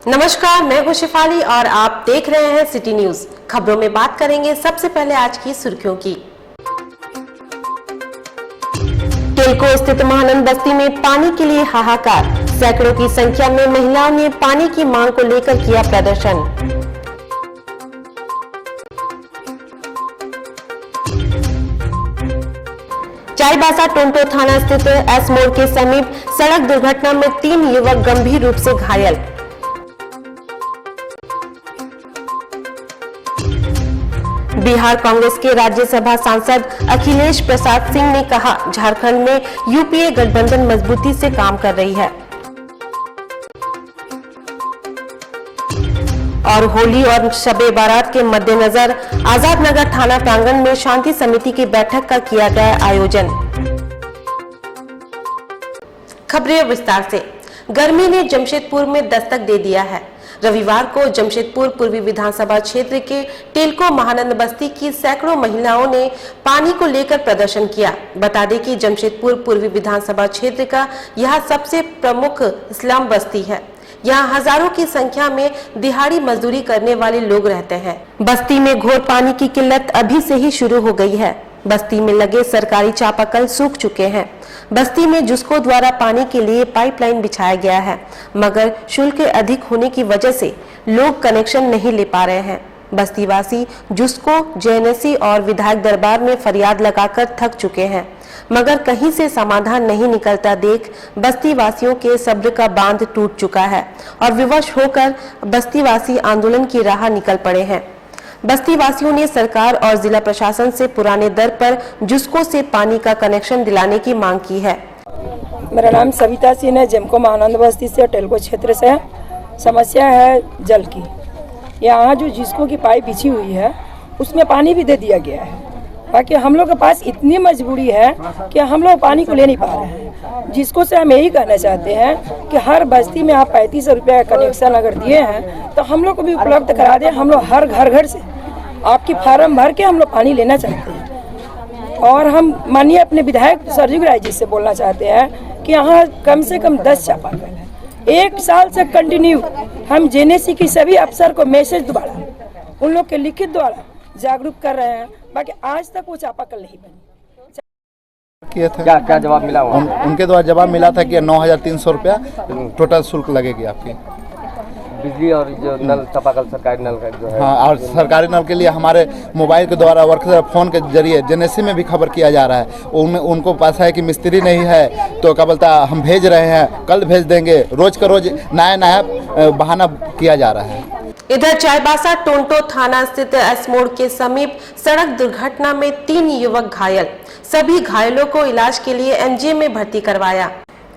नमस्कार, मैं हूं शिफाली और आप देख रहे हैं सिटी न्यूज। खबरों में बात करेंगे सबसे पहले आज की सुर्खियों की। टेलको स्थित महानंद बस्ती में पानी के लिए हाहाकार, सैकड़ों की संख्या में महिलाओं ने पानी की मांग को लेकर किया प्रदर्शन। चाईबासा टोंटो थाना स्थित एस मोड़ के समीप सड़क दुर्घटना में 3 युवक गंभीर रूप से घायल। बिहार कांग्रेस के राज्यसभा सांसद अखिलेश प्रसाद सिंह ने कहा, झारखंड में यूपीए गठबंधन मजबूती से काम कर रही है। और होली और शबे बारात के मद्देनजर आजाद नगर थाना प्रांगण में शांति समिति की बैठक का किया गया आयोजन। खबरें विस्तार से। गर्मी ने जमशेदपुर में दस्तक दे दिया है। रविवार को जमशेदपुर पूर्वी विधानसभा क्षेत्र के टेलको महानंद बस्ती की सैकड़ों महिलाओं ने पानी को लेकर प्रदर्शन किया। बता दें कि जमशेदपुर पूर्वी विधानसभा क्षेत्र का यह सबसे प्रमुख स्लम बस्ती है। यहाँ हजारों की संख्या में दिहाड़ी मजदूरी करने वाले लोग रहते हैं। बस्ती में घोर पानी की किल्लत अभी से ही शुरू हो गई है। बस्ती में लगे सरकारी चापाकल सूख चुके हैं। बस्ती में जुस्को द्वारा पानी के लिए पाइपलाइन बिछाया गया है, मगर शुल्क अधिक होने की वजह से लोग कनेक्शन नहीं ले पा रहे हैं। बस्तीवासी जुस्को, जेएनएससी और विधायक दरबार में फरियाद लगाकर थक चुके हैं, मगर कहीं से समाधान नहीं निकलता देख बस्तीवासियों के सब्र का बांध टूट चुका है और विवश होकर बस्तीवासी आंदोलन की राह निकल पड़े हैं। बस्तीवासियों ने सरकार और जिला प्रशासन से पुराने दर पर जुस्को से पानी का कनेक्शन दिलाने की मांग की है। मेरा नाम सविता सिंह है, जेमको महानंद बस्ती से टेलको क्षेत्र से। समस्या है जल की। यहाँ जो जिसको की पाइप बिछी हुई है उसमें पानी भी दे दिया गया है, बाकी हम लोग के पास इतनी मजबूरी है कि हम लोग पानी को ले नहीं पा रहे हैं। जिसको से हम यही कहना चाहते हैं कि हर बस्ती में आप 3500 रुपये का कनेक्शन अगर दिए हैं तो हम लोग को भी उपलब्ध करा दें। हम लोग हर घर से आपकी फार्म भर के हम लोग पानी लेना चाहते हैं। और हम माननीय अपने विधायक सरजू राय जी से बोलना चाहते हैं कि यहाँ कम से कम 10 चापाकल है। 1 साल से कंटिन्यू हम जेएनएससी की सभी अफसर को मैसेज द्वारा, उन लोग के लिखित द्वारा जागरूक कर रहे हैं, बाकी आज तक वो चापाकल नहीं बनी। किए थे क्या जवाब मिला? उनके द्वारा जवाब मिला था कि 9300 रुपया टोटल शुल्क लगेगी आपकी बिजली और जो नल चापाकल सरकारी नल का जो है। हाँ, और सरकारी नल के लिए हमारे मोबाइल के द्वारा वर्कर फोन के जरिए जेएनएससी में भी खबर किया जा रहा है। उनको पास है कि मिस्त्री नहीं है तो क्या बोलता हम भेज रहे हैं, कल भेज देंगे। रोज का रोज नया बहाना किया जा रहा है। इधर चाईबासा टोंटो थाना स्थित एस मोड़ के समीप सड़क दुर्घटना में 3 युवक घायल। सभी घायलों को इलाज के लिए एमजीएम में भर्ती करवाया।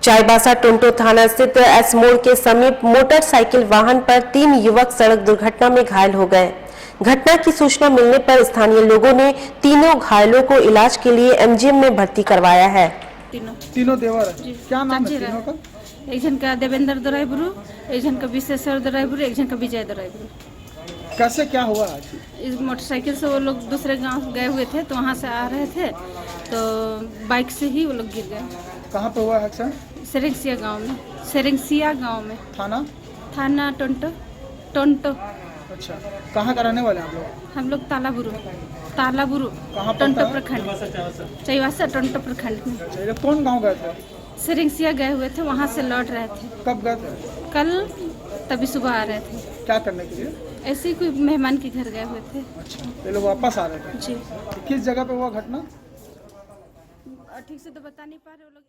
चाईबासा टोंटो थाना स्थित एस मोड़ के समीप मोटरसाइकिल वाहन पर 3 युवक सड़क दुर्घटना में घायल हो गए। घटना की सूचना मिलने पर स्थानीय लोगों ने तीनों घायलों को इलाज के लिए एमजीएम में भर्ती करवाया है। तीनों देवर क्या नाम है तीनों का? एक जन का देवेंद्र दराइबरू, एक जन का विश्वेश्वर दराइबरू, एक जन का विजय दराइबरू। कैसे क्या हुआ आज? इस मोटरसाइकिल से वो लोग दूसरे गांव गए हुए थे तो वहां से आ रहे थे तो बाइक से ही वो लोग गिर गए। कहाँ पे हुआ एक्सीडेंट? सेरेंसिया गांव में। थाना टोंटो। अच्छा, कहाँ का रहने वाले हैं आप लोग? हम लोग तालाबुरु टोंटो प्रखंड, चाईबासा टोंटो प्रखंड में। कौन गाँव गए थे? सेरेंसिया गए हुए थे, वहाँ से लौट रहे थे। कब गए थे? कल, तभी सुबह आ रहे थे। क्या करने के लिए? ऐसे ही कोई मेहमान के घर गए हुए थे। अच्छा, ये लोग वापस आ रहे थे? जी। किस जगह पे हुआ घटना? ठीक से तो बता नहीं पा रहे वो लोग।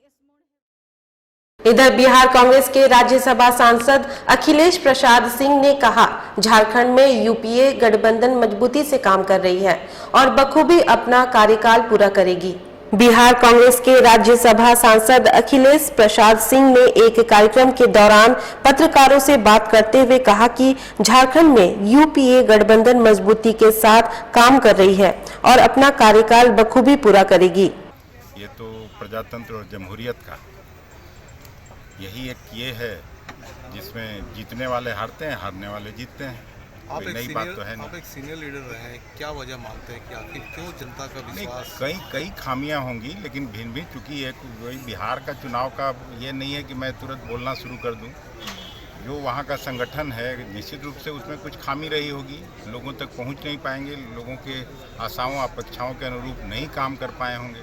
इधर बिहार कांग्रेस के राज्यसभा सांसद अखिलेश प्रसाद सिंह ने कहा, झारखंड में यूपीए गठबंधन मजबूती से काम कर रही है और बखूबी अपना कार्यकाल पूरा करेगी। बिहार कांग्रेस के राज्यसभा सांसद अखिलेश प्रसाद सिंह ने एक कार्यक्रम के दौरान पत्रकारों से बात करते हुए कहा कि झारखंड में यूपीए गठबंधन मजबूती के साथ काम कर रही है और अपना कार्यकाल बखूबी पूरा करेगी। ये तो प्रजातंत्र और जमहूरियत का यही एक ये है जिसमें जीतने वाले हारते हैं, हारने वाले जीतते हैं। आप नई बात तो है नहीं। आप एक सीनियर लीडर रहे हैं, क्या वजह मानते हैं कि आखिर क्यों जनता का विश्वास? कई खामियां होंगी, लेकिन भिन्न भिन्न, चूँकि एक बिहार का चुनाव का ये नहीं है कि मैं तुरंत बोलना शुरू कर दूं। जो वहाँ का संगठन है निश्चित रूप से उसमें कुछ खामी रही होगी, लोगों तक पहुँच नहीं पाएंगे, लोगों के आशाओं अपेक्षाओं के अनुरूप नहीं काम कर पाए होंगे,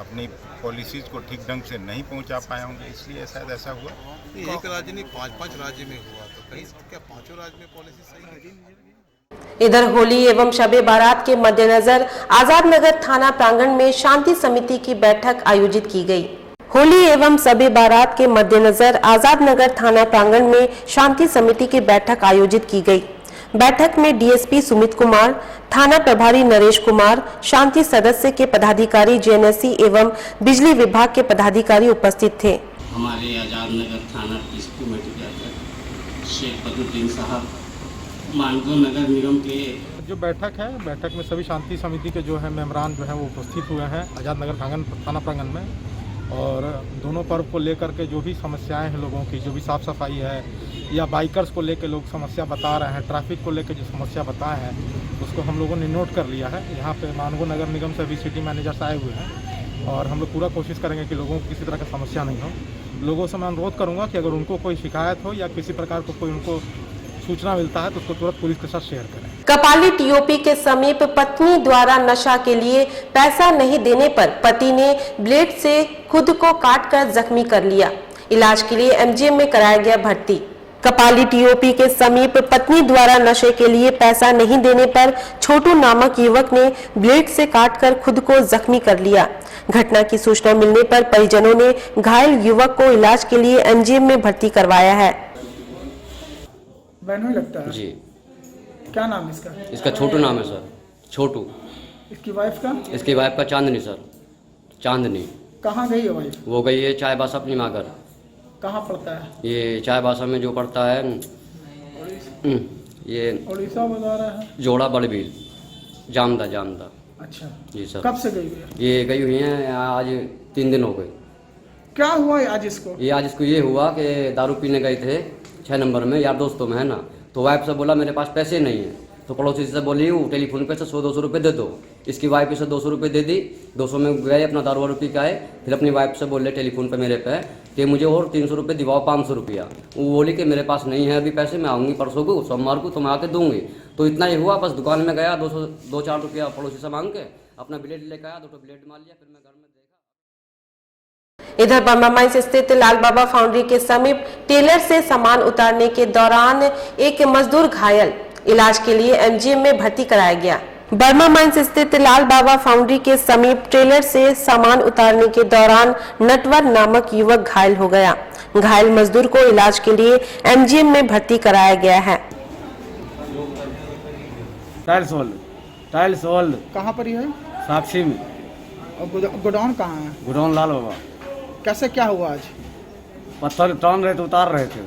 अपनी पॉलिसीज़ को ठीक ढंग से नहीं पहुँचा पाए होंगे, इसलिए शायद ऐसा हुआ। एक राज्य नहीं 5-5 राज्य में हुआ, तो कहीं क्या 5 राज्य में पॉलिसी सही है? इधर होली एवं शबे बारात के मद्देनजर आजाद नगर थाना प्रांगण में शांति समिति की बैठक आयोजित की गई। होली एवं शबे बारात के मद्देनजर आजाद नगर थाना प्रांगण में शांति समिति की बैठक आयोजित की गई। बैठक में डीएसपी सुमित कुमार, थाना प्रभारी नरेश कुमार, शांति सदस्य के पदाधिकारी जेएनएससी एवं बिजली विभाग के पदाधिकारी उपस्थित थे। हमारे आजाद नगर थाना पीस कमेटी के अध्यक्ष शेख बदरुद्दीन साहब, मानगो नगर निगम के जो बैठक है, बैठक में सभी शांति समिति के जो है मेंबरान जो है वो उपस्थित हुए हैं आज़ाद नगर थाना प्रांगण में, और दोनों पर्व को लेकर के जो भी समस्याएं हैं लोगों की, जो भी साफ़ सफाई है या बाइकर्स को लेकर लोग समस्या बता रहे हैं, ट्रैफिक को लेकर जो समस्या बताए हैं उसको हम लोगों ने नोट कर लिया है। यहाँ पे मानगो नगर निगम से भी सिटी मैनेजर्स आए हुए हैं और हम लोग पूरा कोशिश करेंगे कि लोगों को किसी तरह की समस्या नहीं हो। लोगों से मैं अनुरोध करूँगा कि अगर उनको कोई शिकायत हो या किसी प्रकार को कोई उनको सूचना मिलता है तो उसको तुरंत पुलिस के साथ शेयर करें। कपाली टीओपी के समीप पत्नी द्वारा नशा के लिए पैसा नहीं देने पर पति ने ब्लेड से खुद को काटकर जख्मी कर लिया। इलाज के लिए एमजीएम में कराया गया भर्ती। कपाली टीओपी के समीप पत्नी द्वारा नशे के लिए पैसा नहीं देने पर छोटू नामक युवक ने ब्लेड से काटकर खुद को जख्मी कर लिया। घटना की सूचना मिलने पर परिजनों ने घायल युवक को इलाज के लिए एमजीएम में भर्ती करवाया है। बहनोई लगता है जी, क्या नाम है इसका? इसका छोटू नाम है सर, छोटू। इसकी वाइफ का? इसकी वाइफ का चांदनी सर, चांदनी। कहाँ गई है वाइफ? वो गई है चायबासा अपनी माँ घर। कहाँ पड़ता है ये? चायबासा में जो पड़ता है ये उड़ीसा बता रहा है, जोड़ा बड़बील, जामदा जामदा। अच्छा जी सर। कब से गई हुई है? ये गई हुई हैं आज 3 दिन हो गए। क्या हुआ है आज इसको? ये आज इसको ये हुआ कि दारू पीने गए थे 6 नंबर में, यार दोस्तों में है ना, तो वाइफ से बोला मेरे पास पैसे नहीं है, तो पड़ोसी से बोली वो टेलीफोन पे से 100-200 रुपये दे दो। इसकी वाइफ से 200 रुपये दे दी, 200 में गए अपना दारू वारू पी के आए, फिर अपनी वाइफ से बोले टेलीफोन पे मेरे पे कि मुझे और 300 रुपये दिवाओ, 500 रुपया। वो बोली कि मेरे पास नहीं है अभी पैसे, मैं आऊँगी परसों को, सोमवार को, तो मैं आके दूँगी। तो इतना ही हुआ, बस दुकान में गया, 2-4 रुपया पड़ोसी से मांग के अपना ब्लेड लेकर आया, 2 ब्लेड मार लिया, फिर मैं घर में देखा। इधर बर्मा माइंस स्थित लाल बाबा फाउंड्री के समीप टेलर से सामान उतारने के दौरान एक मजदूर घायल, इलाज के लिए एमजीएम में भर्ती कराया गया। बर्मा माइंस स्थित लाल बाबा फाउंड्री के समीप ट्रेलर से सामान उतारने के दौरान नटवर नामक युवक घायल हो गया। घायल मजदूर को इलाज के लिए एमजीएम में भर्ती कराया गया है। टाइल्स वर्ल्ड कहाँ पर ही है? साक्षी में। और गोडाउन कहाँ है? गोडाउन लाल बाबा। कैसे क्या हुआ आज? पत्थर टान रहे थे, उतार रहे थे,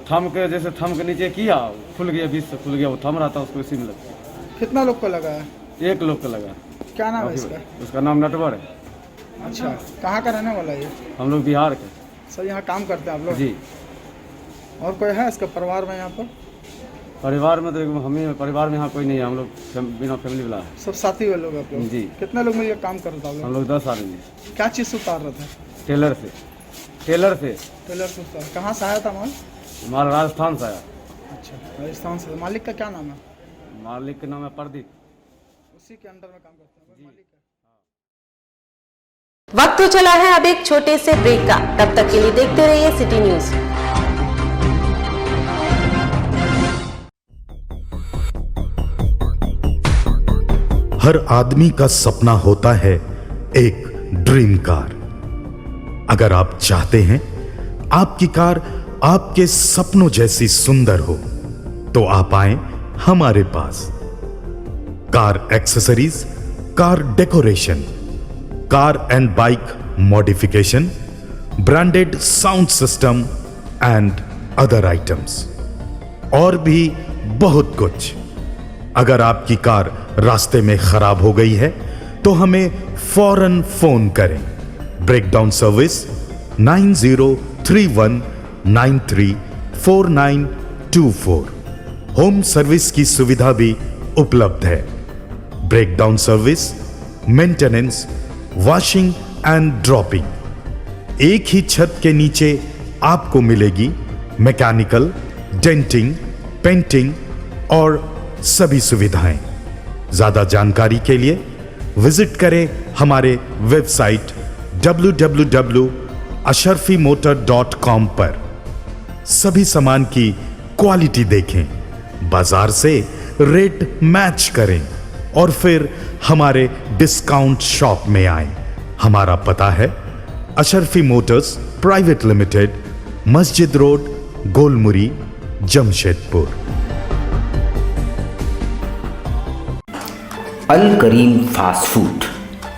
थम के जैसे थम के नीचे किया, खुल गया, बीच से खुल गया, वो थम रहा था, उसको इसी में लगा। कितना लोग को लगा है? 1 लोग को लगा। क्या नाम है इसका? उसका नाम नटवर है। अच्छा, कहाँ का रहने वाला है ये? हम लोग बिहार के। सर यहाँ काम करते हैं आप लोग? जी। और कोई है इसका परिवार में यहाँ पर? परिवार में तो हमें परिवार में यहाँ कोई नहीं है, हम लोग बिना फैमिली वाला है। सब साथी वाले लोग आप लोग? जी। कितने लोग मिलकर काम करता है? हम लोग 10 आदमी। क्या चीज़ से उतार रहे थे? टेलर से। टेलर से उतार। कहाँ से आया था माल? हमारा राजस्थान से आया। अच्छा, राजस्थान से। मालिक का क्या नाम है? मालिक का नाम है प्रदीप। उसी के अंडर में काम करते हैं मालिक का। वक्त तो चला है अब एक छोटे से ब्रेक का, तब तक के लिए देखते रहिए सिटी न्यूज। हर आदमी का सपना होता है एक ड्रीम कार। अगर आप चाहते हैं आपकी कार आपके सपनों जैसी सुंदर हो, तो आप आए हमारे पास। Car accessories, car decoration, car and bike modification, branded sound system and other items, और भी बहुत कुछ। अगर आपकी कार रास्ते में खराब हो गई है तो हमें फौरन फोन करें। Breakdown service 9031934924। होम सर्विस की सुविधा भी उपलब्ध है। Breakdown service, maintenance, washing and dropping, एक ही छत के नीचे आपको मिलेगी मैकेनिकल, डेंटिंग, पेंटिंग और सभी सुविधाएं। ज्यादा जानकारी के लिए विजिट करें हमारे वेबसाइट www.ashrafimotor.com पर। सभी सामान की क्वालिटी देखें, बाजार से रेट मैच करें और फिर हमारे डिस्काउंट शॉप में आएं। हमारा पता है अशरफी मोटर्स प्राइवेट लिमिटेड, मस्जिद रोड, गोलमुरी, जमशेदपुर। अल करीम फास्ट फूड,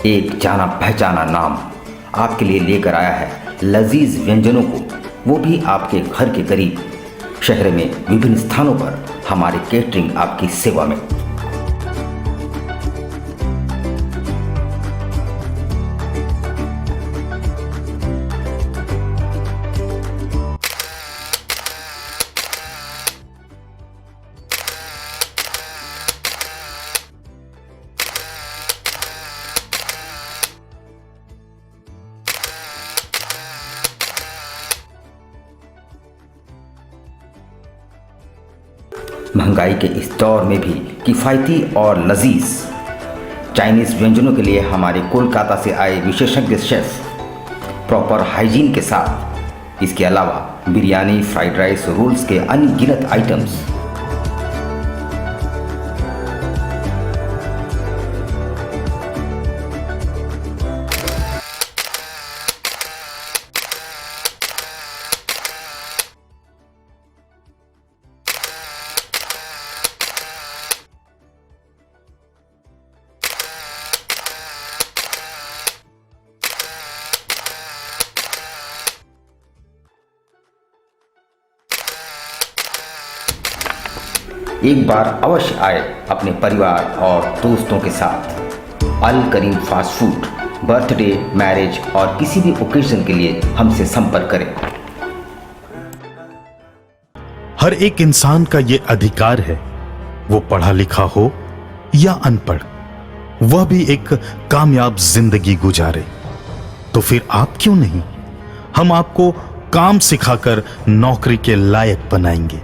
एक जाना पहचाना नाम, आपके लिए लेकर आया है लजीज व्यंजनों को, वो भी आपके घर के करीब। शहर में विभिन्न स्थानों पर हमारे केटरिंग आपकी सेवा में। महंगाई के इस दौर में भी किफ़ायती और लजीज चाइनीज़ व्यंजनों के लिए हमारे कोलकाता से आए विशेषज्ञ शेफ प्रॉपर हाइजीन के साथ, इसके अलावा बिरयानी, फ्राइड राइस, रोल्स के अनगिनत आइटम्स। एक बार अवश्य आए अपने परिवार और दोस्तों के साथ। अल करीम फास्ट फूड, बर्थडे, मैरिज और किसी भी ओकेजन के लिए हमसे संपर्क करें। हर एक इंसान का ये अधिकार है, वो पढ़ा लिखा हो या अनपढ़, वह भी एक कामयाब जिंदगी गुजारे। तो फिर आप क्यों नहीं? हम आपको काम सिखाकर नौकरी के लायक बनाएंगे।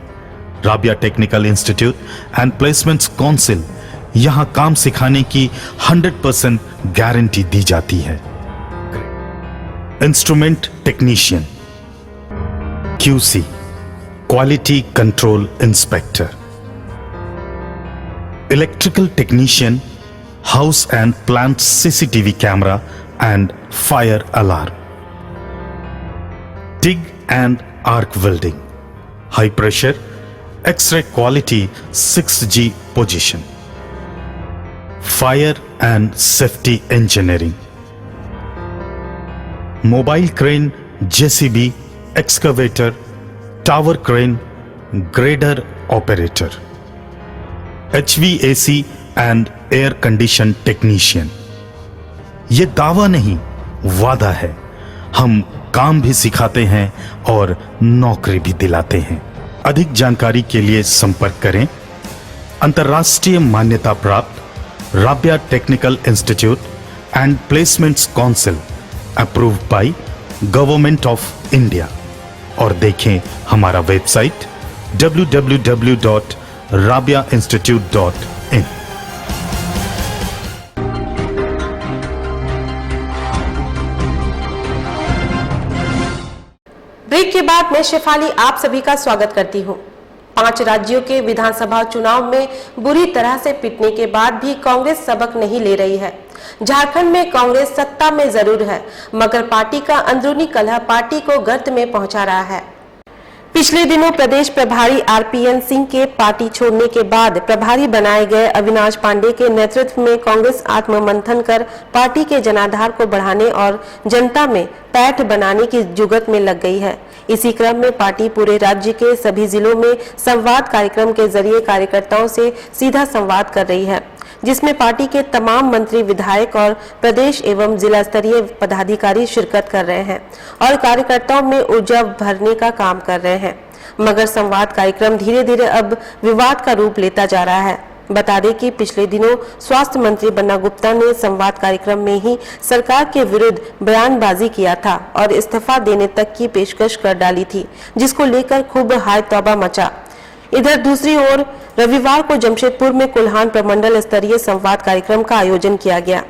Rabia technical institute and placements council, यहां काम सिखाने की 100% गारंटी दी जाती है। Instrument technician, QC quality control inspector, electrical technician, house and plant CCTV camera and fire alarm, TIG and arc welding, high pressure X-ray quality 6G position, fire and safety engineering, mobile crane, JCB, excavator, tower crane, grader operator, HVAC and air condition technician। ये दावा नहीं, वादा है। हम काम भी सिखाते हैं और नौकरी भी दिलाते हैं। अधिक जानकारी के लिए संपर्क करें अंतर्राष्ट्रीय मान्यता प्राप्त Rabia technical institute and placements council, approved by government of India, और देखें हमारा वेबसाइट www.rabiainstitute.in। ब्रेक के बाद मैं शेफाली आप सभी का स्वागत करती हूं। 5 राज्यों के विधानसभा चुनाव में बुरी तरह से पिटने के बाद भी कांग्रेस सबक नहीं ले रही है। झारखंड में कांग्रेस सत्ता में जरूर है, मगर पार्टी का अंदरूनी कलह पार्टी को गर्त में पहुंचा रहा है। पिछले दिनों प्रदेश प्रभारी RPN सिंह के पार्टी छोड़ने के बाद प्रभारी बनाए गए अविनाश पांडे के नेतृत्व में कांग्रेस आत्ममंथन कर पार्टी के जनाधार को बढ़ाने और जनता में पैठ बनाने की जुगत में लग गई है। इसी क्रम में पार्टी पूरे राज्य के सभी जिलों में संवाद कार्यक्रम के जरिए कार्यकर्ताओं से सीधा संवाद कर रही है, जिसमें पार्टी के तमाम मंत्री, विधायक और प्रदेश एवं जिला स्तरीय पदाधिकारी शिरकत कर रहे हैं और कार्यकर्ताओं में ऊर्जा भरने का काम कर रहे हैं। मगर संवाद कार्यक्रम धीरे धीरे अब विवाद का रूप लेता जा रहा है। बता दें कि पिछले दिनों स्वास्थ्य मंत्री बन्ना गुप्ता ने संवाद कार्यक्रम में ही सरकार के विरुद्ध बयानबाजी किया था और इस्तीफा देने तक की पेशकश कर डाली थी, जिसको लेकर खूब हाय तौबा मचा। इधर दूसरी ओर रविवार को जमशेदपुर में कुल्हान प्रमंडल स्तरीय संवाद कार्यक्रम का आयोजन किया गया।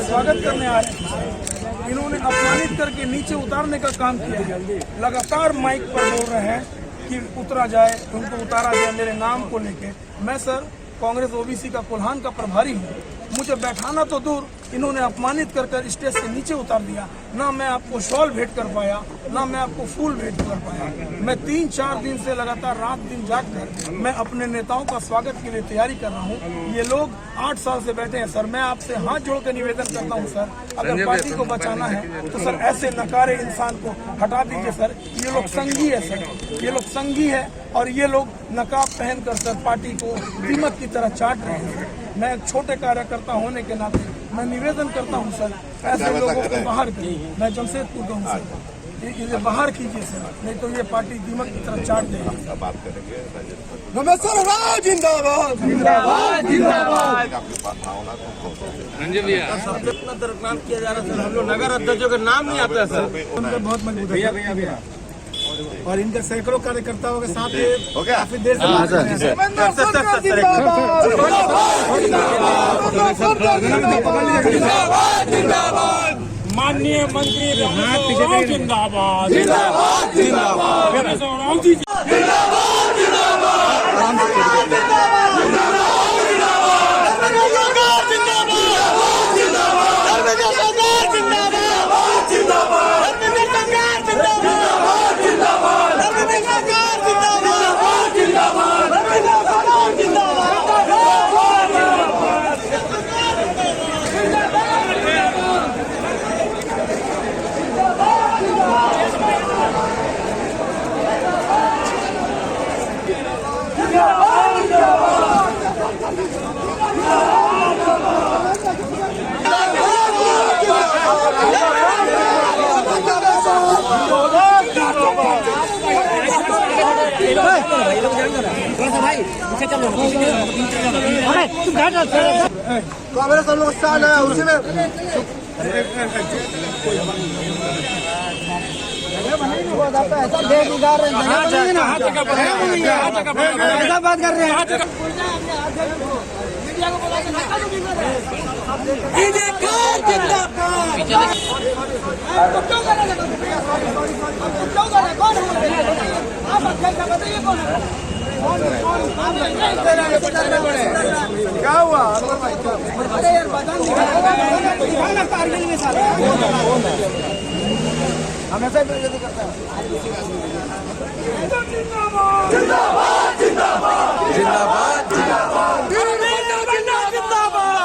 स्वागत करने आ रहे हैं। इन्होंने अपमानित करके नीचे उतारने का काम किया। लगातार माइक पर बोल रहे हैं कि उतरा जाए, उनको उतारा जाए मेरे नाम को लेके। मैं सर कांग्रेस ओबीसी का कुल्हान का प्रभारी हूँ। मुझे बैठाना तो दूर, इन्होंने अपमानित कर स्टेज से नीचे उतार दिया। ना मैं आपको शॉल भेंट कर पाया, ना मैं आपको फूल भेंट कर पाया। मैं 3-4 दिन से लगातार रात दिन जाग कर मैं अपने नेताओं का स्वागत के लिए तैयारी कर रहा हूँ। ये लोग 8 साल से बैठे हैं। सर मैं आपसे हाथ जोड़ कर निवेदन करता हूँ सर, अगर पार्टी को बचाना है तो सर ऐसे नकारे इंसान को हटा दीजिए सर। ये लोग संघी है सर, ये लोग संघी है और ये लोग नकाब पहनकर सर पार्टी को दीमक की तरह चाट रहे हैं। मैं एक छोटे कार्यकर्ता होने के नाते मैं निवेदन करता हूं सर, ऐसे लोगों को बाहर कीजिए। मैं जमशेदपुर का हूं सर, इन्हें बाहर कीजिए सर, नहीं तो ये पार्टी दीमक की तरह चाट देगी। जिंदाबाद जिंदाबाद जिंदाबाद। इतना दरकनाम किया जा रहा है सर, हम लोग नगर अध्यक्षों का नाम नहीं आता है सर। उनका बहुत मजबूत है और इनके सैकड़ों कार्यकर्ताओं के साथ काफी देर से माननीय मंत्री जिंदाबाद जिंदाबाद कांग्रेस हम लोग साथ है उसी में ऐसा बात कर रहे हैं। क्या हुआ? अरे यार बताना कारगिल में साला हमेशा बेइज्जती करता है। जिंदाबाद जिंदाबाद जिंदाबाद जिंदाबाद जिंदाबाद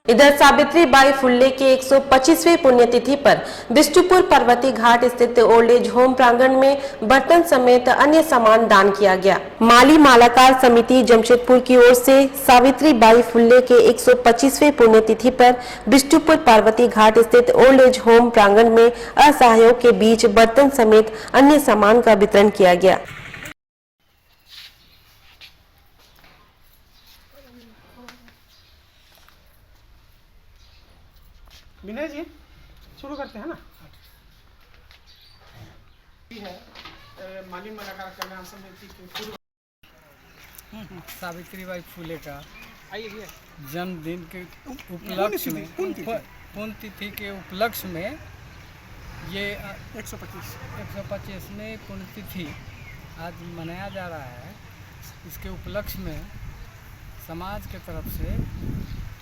इधर सावित्री बाई फुल्ले के 125वें पुण्यतिथि पर बिष्टुपुर पर्वती घाट स्थित ओल्ड एज होम प्रांगण में बर्तन समेत अन्य सामान दान किया गया। माली मालाकार समिति जमशेदपुर की ओर से सावित्री बाई फुल्ले के 125वें पुण्यतिथि पर बिष्टुपुर पर्वती घाट स्थित ओल्ड एज होम प्रांगण में असहायों के बीच बर्तन समेत अन्य सामान का वितरण किया गया। विनय जी शुरू करते हैं ना। है माली मलाकार कल्याण समिति के सावित्री बाई फुले का जन्मदिन के उपलक्ष्य में पुण्यतिथि के उपलक्ष्य में ये 125वें पुण्यतिथि आज मनाया जा रहा है। इसके उपलक्ष्य में समाज के तरफ से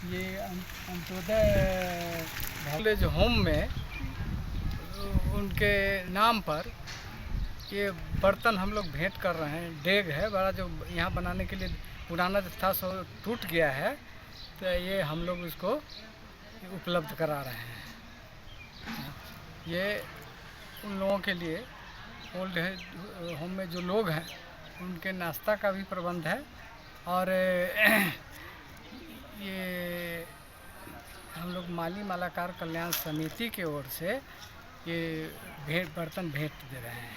ये अंत्योदय कॉलेज होम में उनके नाम पर ये बर्तन हम लोग भेंट कर रहे हैं। डेग है बड़ा जो यहाँ बनाने के लिए पुराना था सो टूट गया है, तो ये हम लोग इसको उपलब्ध करा रहे हैं। ये उन लोगों के लिए ओल्ड एज होम में जो लोग हैं उनके नाश्ता का भी प्रबंध है और ये हम लोग माली मालाकार कल्याण समिति की ओर से ये बर्तन भेंट दे रहे हैं।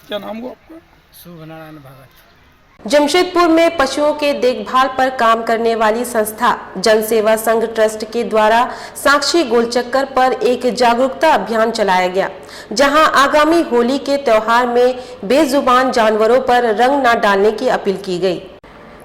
क्या नाम हुआ आपका? शुभ नारायण भगत। जमशेदपुर में पशुओं के देखभाल पर काम करने वाली संस्था जन सेवा संघ ट्रस्ट के द्वारा साक्षी गोलचक्कर पर एक जागरूकता अभियान चलाया गया, जहां आगामी होली के त्योहार में बेजुबान जानवरों पर रंग न डालने की अपील की गई।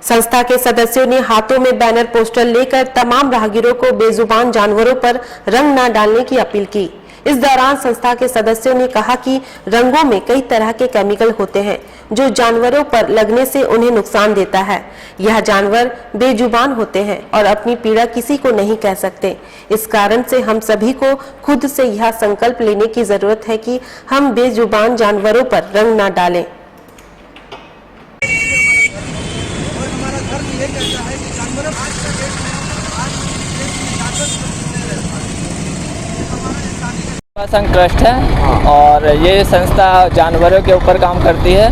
संस्था के सदस्यों ने हाथों में बैनर पोस्टर लेकर तमाम राहगीरों को बेजुबान जानवरों पर रंग न डालने की अपील की। इस दौरान संस्था के सदस्यों ने कहा कि रंगों में कई तरह के केमिकल होते हैं जो जानवरों पर लगने से उन्हें नुकसान देता है। यह जानवर बेजुबान होते हैं और अपनी पीड़ा किसी को नहीं कह सकते। इस कारण से हम सभी को खुद से यह संकल्प लेने की जरूरत है कि हम बेजुबान जानवरों पर रंग न डालें। संघ ट्रस्ट है और ये संस्था जानवरों के ऊपर काम करती है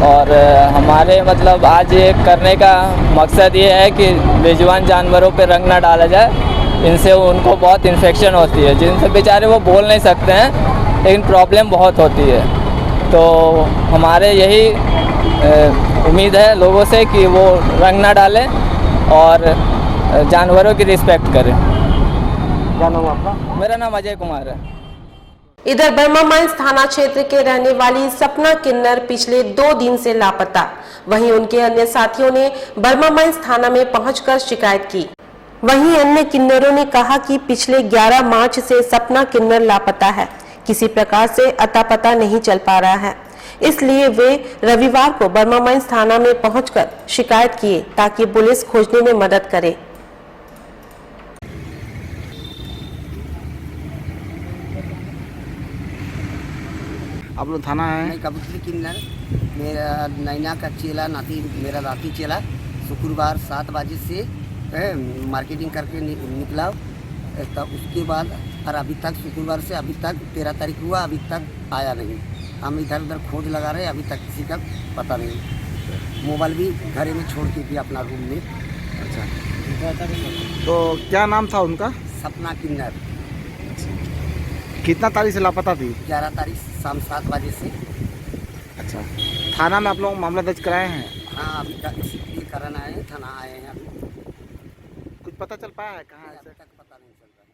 और हमारे मतलब आज ये करने का मकसद ये है कि बेजुबान जानवरों पे रंग ना डाला जाए। इनसे उनको बहुत इन्फेक्शन होती है, जिनसे बेचारे वो बोल नहीं सकते हैं लेकिन प्रॉब्लम बहुत होती है। तो हमारे यही उम्मीद है लोगों से कि वो रंग ना डालें और जानवरों की रिस्पेक्ट करें। क्या नाम आपका? मेरा नाम अजय कुमार है। इधर बर्मा माइंस थाना क्षेत्र के रहने वाली सपना किन्नर पिछले 2 दिन से लापता। वहीं उनके अन्य साथियों ने बर्मा माइंस थाना में पहुंचकर शिकायत की। वहीं अन्य किन्नरों ने कहा कि पिछले 11 मार्च से सपना किन्नर लापता है, किसी प्रकार से अता पता नहीं चल पा रहा है। इसलिए वे रविवार को बर्मा माइंस थाना में पहुंचकर शिकायत किए ताकि पुलिस खोजने में मदद करे। आप लोग थाना है? मैं कबूतरी किन्नर, मेरा नैना का चेला नाती, मेरा राती चेला शुक्रवार 7 बजे से मार्केटिंग करके निकला। तब उसके बाद और अभी तक शुक्रवार से अभी तक 13 तारीख हुआ, अभी तक आया नहीं। हम इधर उधर खोज लगा रहे हैं, अभी तक किसी का पता नहीं। मोबाइल भी घरे में छोड़ के दिया अपना रूम में। अच्छा, तो क्या नाम था उनका? सपना किन्नर। कितना तारीख से लापता थी? 11 तारीख शाम 7 बजे से। अच्छा, थाना में आप लोग मामला दर्ज कराए हैं? हाँ, अभी तक इसी कारण आए हैं, थाना आए हैं। अभी कुछ पता चल पाया है कहाँ है? अभी तक पता नहीं चल रहा है।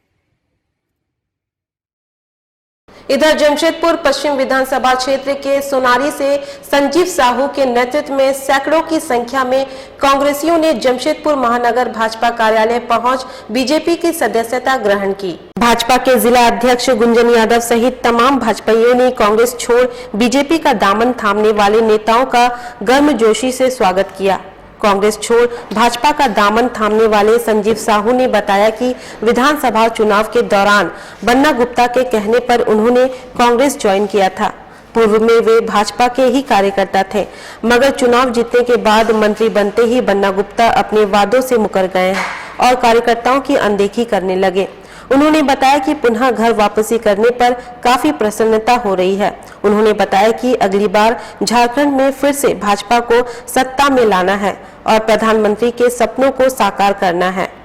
इधर जमशेदपुर पश्चिम विधानसभा क्षेत्र के सोनारी से संजीव साहू के नेतृत्व में सैकड़ों की संख्या में कांग्रेसियों ने जमशेदपुर महानगर भाजपा कार्यालय पहुंच बीजेपी की सदस्यता ग्रहण की। भाजपा के जिला अध्यक्ष गुंजन यादव सहित तमाम भाजपाइयों ने कांग्रेस छोड़ बीजेपी का दामन थामने वाले नेताओं का गर्मजोशी से स्वागत किया। कांग्रेस छोड़ भाजपा का दामन थामने वाले संजीव साहू ने बताया कि विधानसभा चुनाव के दौरान बन्ना गुप्ता के कहने पर उन्होंने कांग्रेस ज्वाइन किया था। पूर्व में वे भाजपा के ही कार्यकर्ता थे, मगर चुनाव जीतने के बाद मंत्री बनते ही बन्ना गुप्ता अपने वादों से मुकर गए और कार्यकर्ताओं की अनदेखी करने लगे। उन्होंने बताया कि पुनः घर वापसी करने पर काफी प्रसन्नता हो रही है। उन्होंने बताया कि अगली बार झारखंड में फिर से भाजपा को सत्ता में लाना है और प्रधानमंत्री के सपनों को साकार करना है।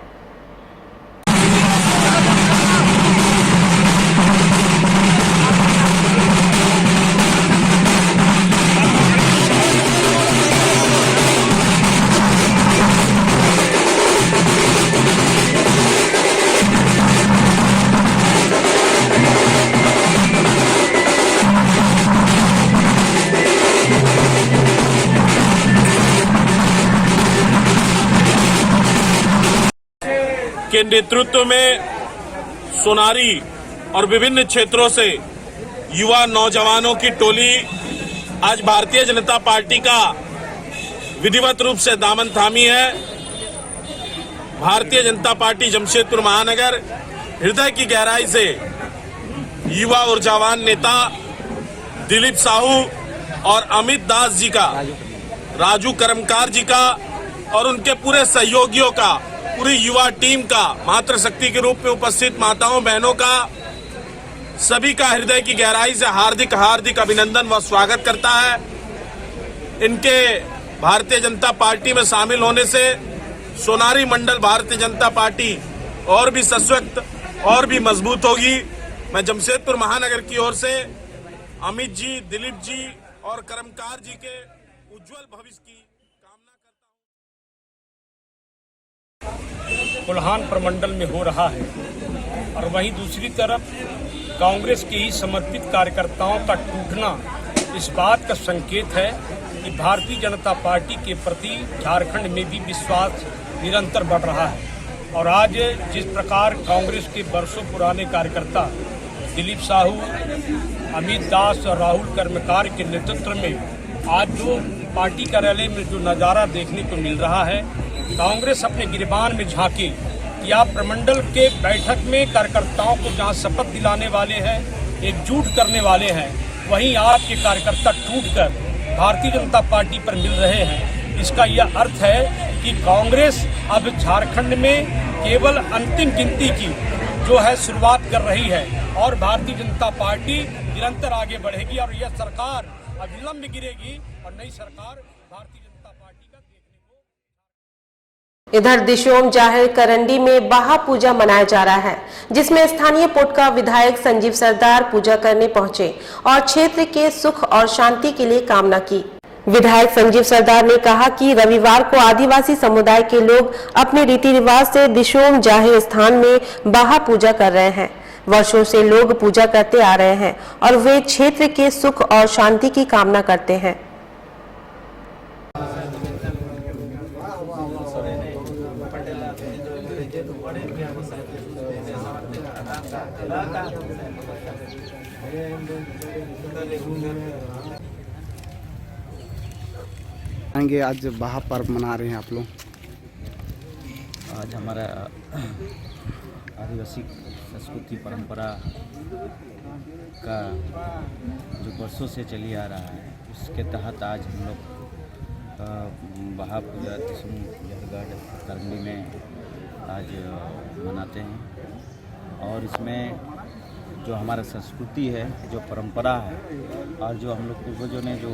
के नेतृत्व में सोनारी और विभिन्न क्षेत्रों से युवा नौजवानों की टोली आज भारतीय जनता पार्टी का विधिवत रूप से दामन थामी है। भारतीय जनता पार्टी जमशेदपुर महानगर हृदय की गहराई से युवा ऊर्जावान नेता दिलीप साहू और अमित दास जी का, राजू कर्मकार जी का और उनके पूरे सहयोगियों का, पूरी युवा टीम का, मातृशक्ति के रूप में उपस्थित माताओं बहनों का, सभी का हृदय की गहराई से हार्दिक हार्दिक अभिनंदन व स्वागत करता है। इनके भारतीय जनता पार्टी में शामिल होने से सोनारी मंडल भारतीय जनता पार्टी और भी सशक्त और भी मजबूत होगी। मैं जमशेदपुर महानगर की ओर से अमित जी, दिलीप जी और कर्मकार जी के उज्जवल भविष्य की कामना करता हूं। कोल्हान प्रमंडल में हो रहा है और वहीं दूसरी तरफ कांग्रेस के ही समर्पित कार्यकर्ताओं का टूटना इस बात का संकेत है कि भारतीय जनता पार्टी के प्रति झारखंड में भी विश्वास निरंतर बढ़ रहा है। और आज जिस प्रकार कांग्रेस के वर्षों पुराने कार्यकर्ता दिलीप साहू, अमित दास और राहुल कर्मकार के नेतृत्व में आज जो पार्टी कार्यालय में जो नज़ारा देखने को मिल रहा है, कांग्रेस अपने गिरबान में झांके कि आप प्रमंडल के बैठक में कार्यकर्ताओं को जहां शपथ दिलाने वाले हैं, एकजुट करने वाले हैं, वहीं आपके कार्यकर्ता टूटकर भारतीय जनता पार्टी पर मिल रहे हैं। इसका यह अर्थ है कि कांग्रेस अब झारखंड में केवल अंतिम गिनती की जो है शुरुआत कर रही है और भारतीय जनता पार्टी निरंतर आगे बढ़ेगी और यह सरकार अविलंब में गिरेगी और नई सरकार भारतीय जनता पार्टी का देखने को। इधर दिशोम जाहिर करंडी में बाहा पूजा मनाया जा रहा है, जिसमें स्थानीय पोटका विधायक संजीव सरदार पूजा करने पहुंचे और क्षेत्र के सुख और शांति के लिए कामना की। विधायक संजीव सरदार ने कहा कि रविवार को आदिवासी समुदाय के लोग अपने रीति रिवाज से दिशोम जाहिर स्थान में बाहा पूजा कर रहे हैं। वर्षों से लोग पूजा करते आ रहे हैं और वे क्षेत्र के सुख और शांति की कामना करते हैं। आज बाहा पर्व मना रहे हैं आप लोग। आज हमारा आदिवासी संस्कृति परंपरा का जो वर्षों से चली आ रहा है, उसके तहत आज हम लोग बाहा पूजा दिशोम जाहिर करंडी में आज मनाते हैं। और इसमें जो हमारा संस्कृति है, जो परंपरा है और जो हम लोग पूर्वजों ने जो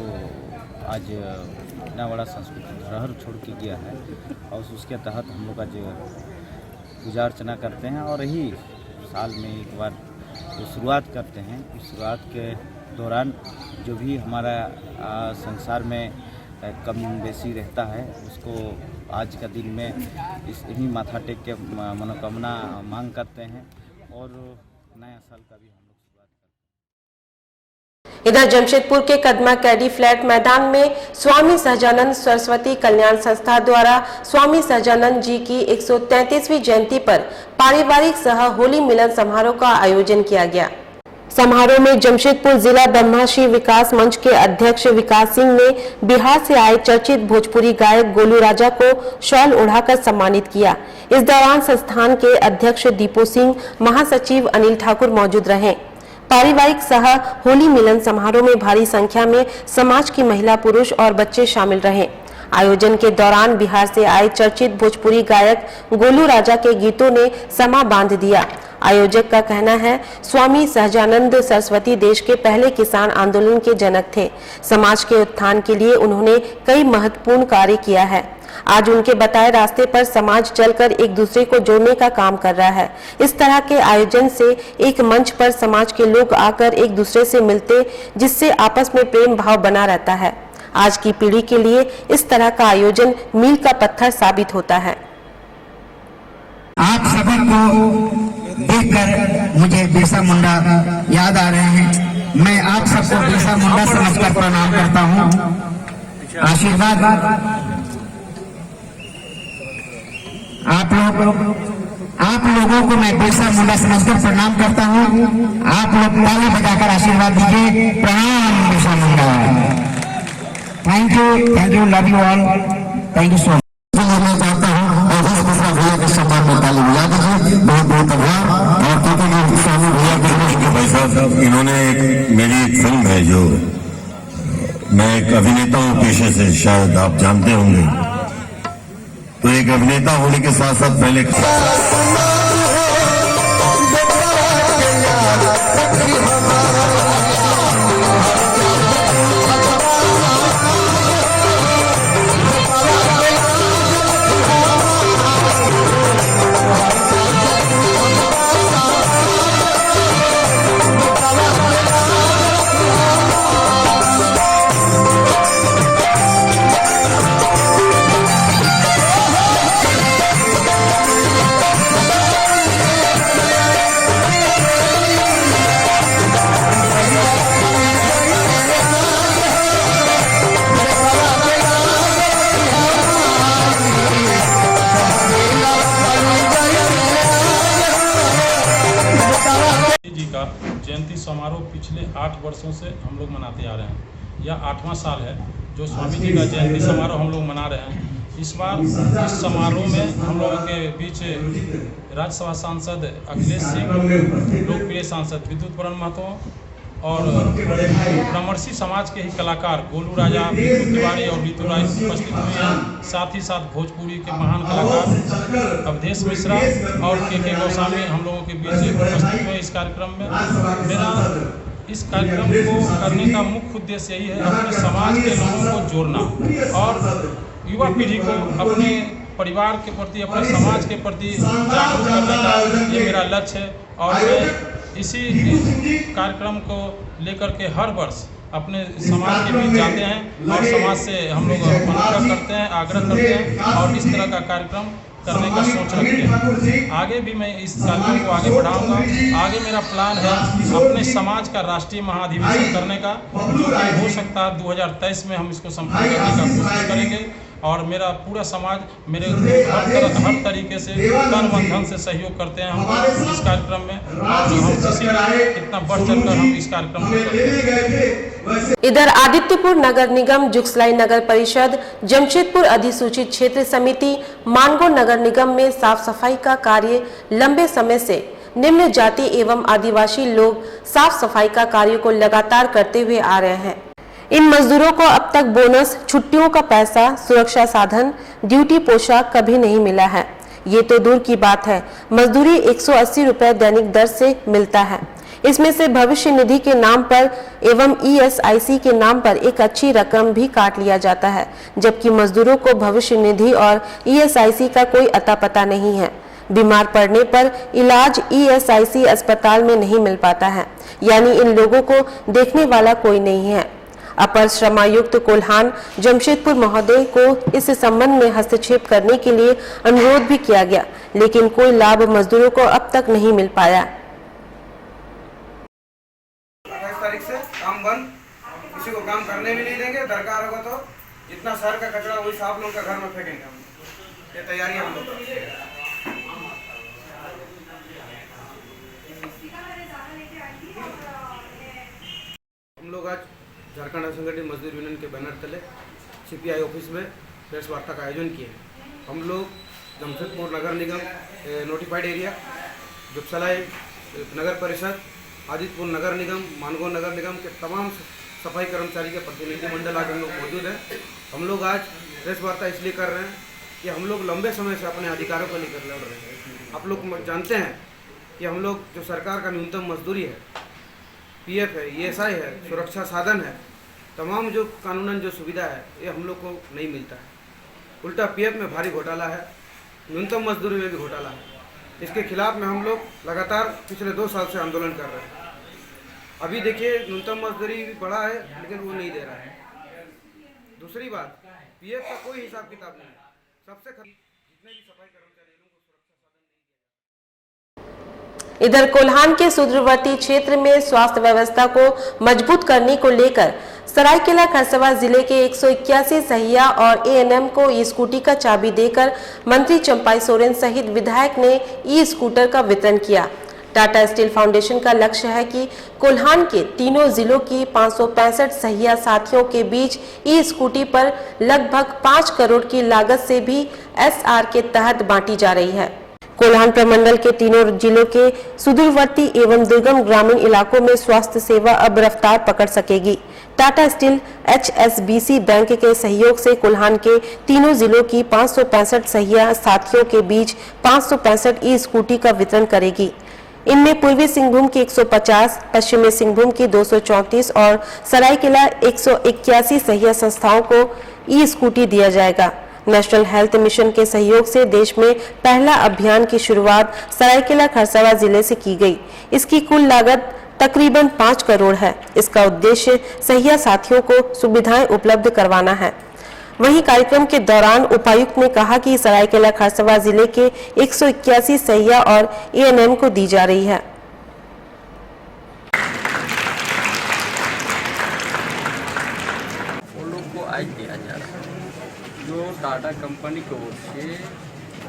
आज इतना बड़ा संस्कृति धरोहर छोड़ के गया है और उसके तहत हम लोग आज पूजा अर्चना करते हैं। और यही साल में एक बार जो शुरुआत करते हैं, इस शुरुआत के दौरान जो भी हमारा संसार में कम बेसी रहता है, उसको आज का दिन में इन्हीं माथा टेक के मनोकामना मांग करते हैं और नया साल का भी हम लोग शुरुआत करते हैं। इधर जमशेदपुर के कदमा कैडी फ्लैट मैदान में स्वामी सहजानंद सरस्वती कल्याण संस्था द्वारा स्वामी सहजानंद जी की 133वीं जयंती पर पारिवारिक सह होली मिलन समारोह का आयोजन किया गया। समारोह में जमशेदपुर जिला ब्रह्मश्री विकास मंच के अध्यक्ष विकास सिंह ने बिहार से आए चर्चित भोजपुरी गायक गोलू राजा को शॉल ओढ़ाकर सम्मानित किया। इस दौरान संस्थान के अध्यक्ष दीपू सिंह, महासचिव अनिल ठाकुर मौजूद रहे। पारिवारिक सह होली मिलन समारोह में भारी संख्या में समाज की महिला, पुरुष और बच्चे शामिल रहे। आयोजन के दौरान बिहार से आए चर्चित भोजपुरी गायक गोलू राजा के गीतों ने समा बांध दिया। आयोजक का कहना है, स्वामी सहजानंद सरस्वती देश के पहले किसान आंदोलन के जनक थे। समाज के उत्थान के लिए उन्होंने कई महत्वपूर्ण कार्य किया है। आज उनके बताए रास्ते पर समाज चलकर एक दूसरे को जोड़ने का काम कर रहा है। इस तरह के आयोजन से एक मंच पर समाज के लोग आकर एक दूसरे से मिलते, जिससे आपस में प्रेम भाव बना रहता है। आज की पीढ़ी के लिए इस तरह का आयोजन मील का पत्थर साबित होता है। आप सभी को देखकर मुझे बिरसा मुंडा याद आ रहे हैं। मैं आप सबको बिरसा मुंडा समझकर प्रणाम करता हूँ। आशीर्वाद आप लोगों को मैं बिरसा मुंडा समझकर प्रणाम करता हूँ। आप लोग ताली बजाकर आशीर्वाद दीजिए। प्रणाम Birsa Munda. Thank you, love you all, thank you so much. मैं चाहता हूँ और इस दूसरा भैया के सम्मान में ताली बजा दीजिए। बहुत बहुत आभार। और क्योंकि स्वामी भैया के भाई साहब, इन्होंने मेरी एक फिल्म है जो मैं एक अभिनेता हूँ पेशे से, शायद आप जानते होंगे। तो एक अभिनेता होने के साथ साथ पहले वर्षों से हम लोग मनाते आ रहे हैं। यह 8वां साल है जो स्वामी जी का जयंती समारोह हम लोग मना रहे हैं। इस बार इस समारोह में हम लोगों के बीच राज्यसभा सांसद अखिलेश सिंह, लोकप्रिय सांसद विद्युत पुरन महतो और ब्रह्मर्षि समाज के ही कलाकार गोलू राजा, बिट्टू तिवारी और ऋतु राय उपस्थित हुए हैं। साथ ही साथ भोजपुरी के महान कलाकार अवधेश मिश्रा और के गोस्वामी हम लोगों के बीच उपस्थित हुए इस कार्यक्रम में। मेरा इस कार्यक्रम को करने का मुख्य उद्देश्य यही है, अपने समाज के लोगों को जोड़ना और युवा पीढ़ी को अपने परिवार के प्रति, अपने समाज के प्रति जागरूक करने का ये मेरा लक्ष्य है। और मैं इसी कार्यक्रम को लेकर के हर वर्ष अपने समाज के बीच जाते हैं और समाज से हम लोग अनुग्रह करते हैं, आग्रह करते हैं और इस तरह का कार्यक्रम करने का सोच रखते हैं। आगे भी मैं इस कार्यक्रम को आगे बढ़ाऊंगा। आगे मेरा प्लान है अपने समाज का राष्ट्रीय महाधिवेशन करने का, जो कि हो सकता है 2023 में हम इसको संपन्न करने का कोशिश करेंगे। और मेरा पूरा समाज मेरे हर तरीके से तन मन धन से सहयोग करते हैं हम इस कार्यक्रम में, और हम इसीलिए इतना बढ़ चढ़ कर हम इस कार्यक्रम को करते हैं। इधर आदित्यपुर नगर निगम, जुगसलाई नगर परिषद, जमशेदपुर अधिसूचित क्षेत्र समिति, मानगो नगर निगम में साफ सफाई का कार्य लंबे समय से निम्न जाति एवं आदिवासी लोग साफ सफाई का कार्य को लगातार करते हुए आ रहे हैं। इन मजदूरों को अब तक बोनस, छुट्टियों का पैसा, सुरक्षा साधन, ड्यूटी पोशाक कभी नहीं मिला है। ये तो दूर की बात है, मजदूरी 180 रुपए दैनिक दर से मिलता है। इसमें से भविष्य निधि के नाम पर एवं ESIC के नाम पर एक अच्छी रकम भी काट लिया जाता है, जबकि मजदूरों को भविष्य निधि और ESIC का कोई अता पता नहीं है। बीमार पड़ने पर इलाज ESIC अस्पताल में नहीं मिल पाता है, यानी इन लोगों को देखने वाला कोई नहीं है। अपर श्रमायुक्त कोल्हान जमशेदपुर महोदय को इस संबंध में हस्तक्षेप करने के लिए अनुरोध भी किया गया, लेकिन कोई लाभ मजदूरों को अब तक नहीं मिल पाया। 28 तारीख से काम बंद, किसी को काम करने भी नहीं देंगे। दरकार होगा तो जितना शहर का कचरा वही साफ लोग का घर में फेंकेंगे हम। ये तैयारी हम लोग आज झारखंड असंगठित मजदूर यूनियन के बैनर तले CPI ऑफिस में प्रेस वार्ता का आयोजन किए। हम लोग जमशेदपुर नगर निगम नोटिफाइड एरिया, जुगसलाई नगर परिषद, आदित्यपुर नगर निगम, मानगो नगर निगम के तमाम सफाई कर्मचारी के प्रतिनिधिमंडल आज हम लोग मौजूद हैं। हम लोग आज प्रेस वार्ता इसलिए कर रहे हैं कि हम लोग लंबे समय से अपने अधिकारों को लेकर लड़ रहे हैं। आप लोग जानते हैं कि हम लोग जो सरकार का न्यूनतम मजदूरी है, PF है, ESI है, सुरक्षा साधन है, तमाम जो कानूनन जो सुविधा है ये हम लोग को नहीं मिलता है। उल्टा PF में भारी घोटाला है, न्यूनतम मजदूरी में भी घोटाला है। इसके खिलाफ में हम लोग लगातार पिछले 2 साल से आंदोलन कर रहे हैं। अभी देखिए न्यूनतम मजदूरी भी बढ़ा है, लेकिन वो नहीं दे रहा है। दूसरी बात, PF का कोई हिसाब किताब नहीं है। सबसे जितने भी सफाई कर्मचारी इधर कोल्हान के सुदूरवर्ती क्षेत्र में स्वास्थ्य व्यवस्था को मजबूत करने को लेकर सरायकेला खरसावां जिले के 181 सहिया और ANM को ई-स्कूटी का चाबी देकर मंत्री चंपाई सोरेन सहित विधायक ने ई-स्कूटर का वितरण किया। टाटा स्टील फाउंडेशन का लक्ष्य है कि कोल्हान के तीनों जिलों की 565 सहिया साथियों के बीच ई-स्कूटी पर लगभग 5 करोड़ की लागत से भी SR के तहत बांटी जा रही है। कोल्हान प्रमंडल के तीनों जिलों के सुदूरवर्ती एवं दुर्गम ग्रामीण इलाकों में स्वास्थ्य सेवा अब रफ्तार पकड़ सकेगी। टाटा स्टील HSBC बैंक के सहयोग से कोल्हान के तीनों जिलों की 565 सहिया साथियों के बीच 565 ई-स्कूटी का वितरण करेगी। इनमें पूर्वी सिंहभूम की 150, पश्चिमी सिंहभूम की 234 और सरायकेला 181 सहिया संस्थाओं को ई-स्कूटी दिया जाएगा। नेशनल हेल्थ मिशन के सहयोग से देश में पहला अभियान की शुरुआत सरायकेला खरसावां जिले से की गई। इसकी कुल लागत तकरीबन 5 करोड़ है। इसका उद्देश्य सहिया साथियों को सुविधाएं उपलब्ध करवाना है। वहीं कार्यक्रम के दौरान उपायुक्त ने कहा कि सरायकेला खरसावां जिले के 181 सहिया और ANM को दी जा रही है। वो लोग को आज दिया जा रहा है जो टाटा कंपनी की ओर से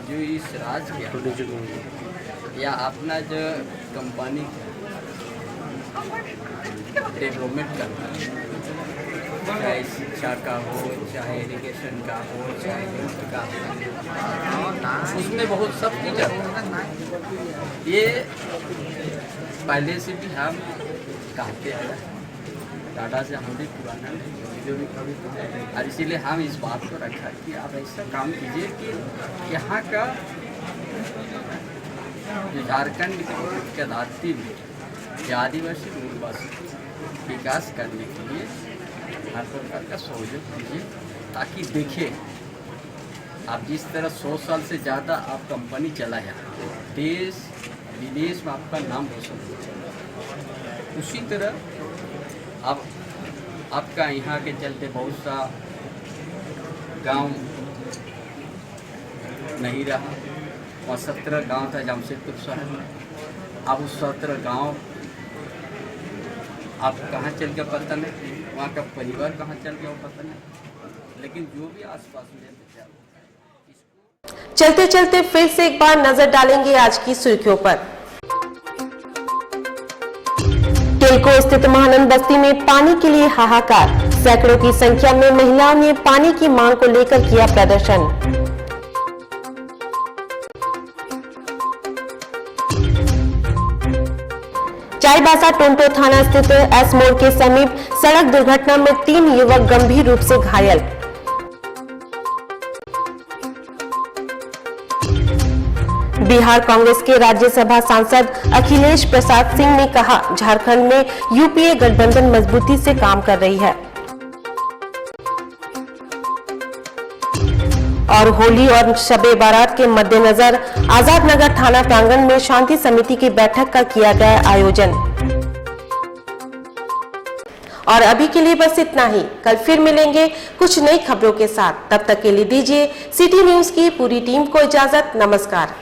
जो इस राज्य के या अपना जो कंपनी डेवलपमेंट करना है, चाहे शिक्षा का हो, चाहे इरिगेशन का हो, चाहे हेल्थ का हो, उसमें बहुत सब चीज़ है। ये पहले से भी हम कहते हैं, टाटा से हम भी पुराना नहीं, और इसीलिए हम इस बात को रखा कि आप ऐसा काम कीजिए कि यहाँ का जो झारखंड के धरती में जो आदिवासी मूलवासी विकास करने के लिए हर प्रकार का सहयोग कीजिए, ताकि देखिए आप जिस तरह 100 साल से ज़्यादा आप कंपनी चलाया, देश विदेश में आपका नाम रोशन हो, उसी तरह अब आपका यहाँ के चलते बहुत सा गांव नहीं रहा। वहाँ 17 गांव था जमशेदपुर शहर में, अब उस 17 गांव आप कहाँ चल गया पता नहीं, वहाँ का परिवार कहाँ चल गया वो पता नहीं, लेकिन जो भी आसपास में बचा। चलते चलते फिर से एक बार नजर डालेंगे आज की सुर्खियों पर। टेलको स्थित महानंद बस्ती में पानी के लिए हाहाकार, सैकड़ों की संख्या में महिलाओं ने पानी की मांग को लेकर किया प्रदर्शन। चाईबासा टोंटो थाना स्थित एस मोड़ के समीप सड़क दुर्घटना में 3 युवक गंभीर रूप से घायल। बिहार कांग्रेस के राज्यसभा सांसद अखिलेश प्रसाद सिंह ने कहा, झारखंड में यूपीए गठबंधन मजबूती से काम कर रही है। और होली और शबे बारात के मद्देनजर आजाद नगर थाना प्रांगण में शांति समिति की बैठक का किया गया आयोजन। और अभी के लिए बस इतना ही। कल फिर मिलेंगे कुछ नई खबरों के साथ। तब तक के लिए दीजिए सिटी न्यूज की पूरी टीम को इजाजत। नमस्कार।